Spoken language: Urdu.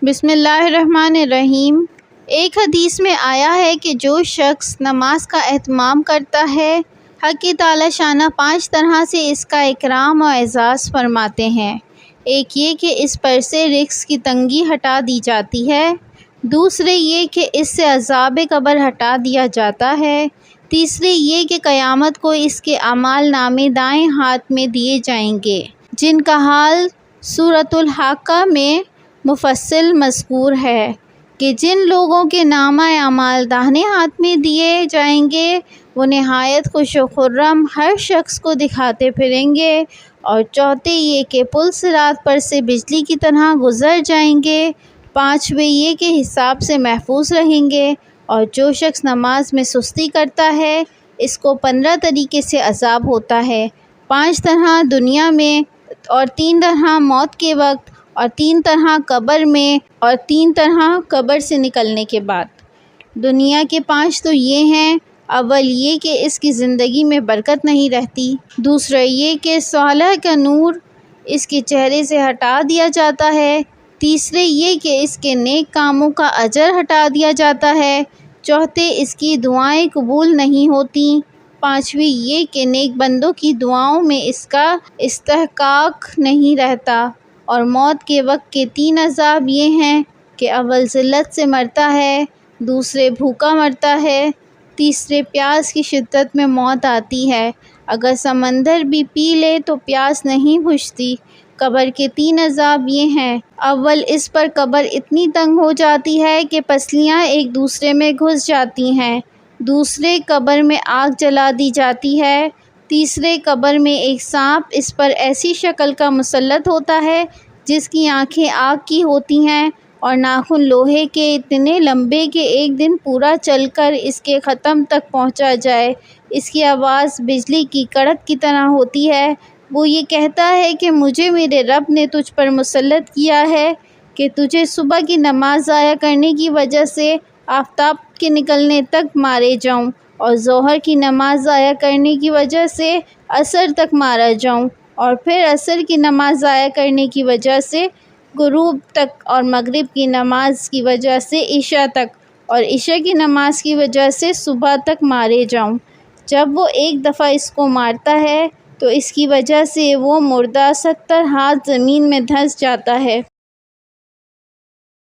بسم اللہ الرحمن الرحیم۔ ایک حدیث میں آیا ہے کہ جو شخص نماز کا اہتمام کرتا ہے، حق تعالی شانہ 5 طرح سے اس کا اکرام و اعزاز فرماتے ہیں۔ ایک یہ کہ اس پر سے رزق کی تنگی ہٹا دی جاتی ہے، دوسرے یہ کہ اس سے عذاب قبر ہٹا دیا جاتا ہے، تیسرے یہ کہ قیامت کو اس کے اعمال نامے دائیں ہاتھ میں دیے جائیں گے، جن کا حال سورۃ الحاقہ میں مفصل مذکور ہے کہ جن لوگوں کے نامہ اعمال داہنے ہاتھ میں دیے جائیں گے وہ نہایت خوش و خرم ہر شخص کو دکھاتے پھریں گے، اور چوتھے یہ کہ پل صراط پر سے بجلی کی طرح گزر جائیں گے، پانچویں یہ کہ حساب سے محفوظ رہیں گے، اور جو شخص نماز میں سستی کرتا ہے اس کو 15 طریقے سے عذاب ہوتا ہے، 5 طرح دنیا میں اور 3 طرح موت کے وقت اور 3 طرح قبر میں اور 3 طرح قبر سے نکلنے کے بعد۔ دنیا کے 5 تو یہ ہیں، اول یہ کہ اس کی زندگی میں برکت نہیں رہتی، دوسرا یہ کہ صالح کا نور اس کے چہرے سے ہٹا دیا جاتا ہے، تیسرے یہ کہ اس کے نیک کاموں کا اجر ہٹا دیا جاتا ہے، چوتھے اس کی دعائیں قبول نہیں ہوتی، پانچویں یہ کہ نیک بندوں کی دعاؤں میں اس کا استحقاق نہیں رہتا، اور موت کے وقت کے 3 عذاب یہ ہیں کہ اول ذلت سے مرتا ہے، دوسرے بھوکا مرتا ہے، تیسرے پیاس کی شدت میں موت آتی ہے، اگر سمندر بھی پی لے تو پیاس نہیں بجھتی۔ قبر کے 3 عذاب یہ ہیں، اول اس پر قبر اتنی تنگ ہو جاتی ہے کہ پسلیاں ایک دوسرے میں گھس جاتی ہیں، دوسرے قبر میں آگ جلا دی جاتی ہے، تیسرے قبر میں ایک سانپ اس پر ایسی شکل کا مسلط ہوتا ہے جس کی آنکھیں آگ کی ہوتی ہیں اور ناخن لوہے کے اتنے لمبے کہ ایک دن پورا چل کر اس کے ختم تک پہنچا جائے، اس کی آواز بجلی کی کڑک کی طرح ہوتی ہے، وہ یہ کہتا ہے کہ مجھے میرے رب نے تجھ پر مسلط کیا ہے کہ تجھے صبح کی نماز ضائع کرنے کی وجہ سے آفتاب کے نکلنے تک مارے جاؤں اور ظہر کی نماز ضائع کرنے کی وجہ سے عصر تک مارا جاؤں، اور پھر عصر کی نماز ضائع کرنے کی وجہ سے غروب تک، اور مغرب کی نماز کی وجہ سے عشاء تک، اور عشاء کی نماز کی وجہ سے صبح تک مارے جاؤں۔ جب وہ ایک دفعہ اس کو مارتا ہے تو اس کی وجہ سے وہ مردہ 70 ہاتھ زمین میں دھنس جاتا ہے۔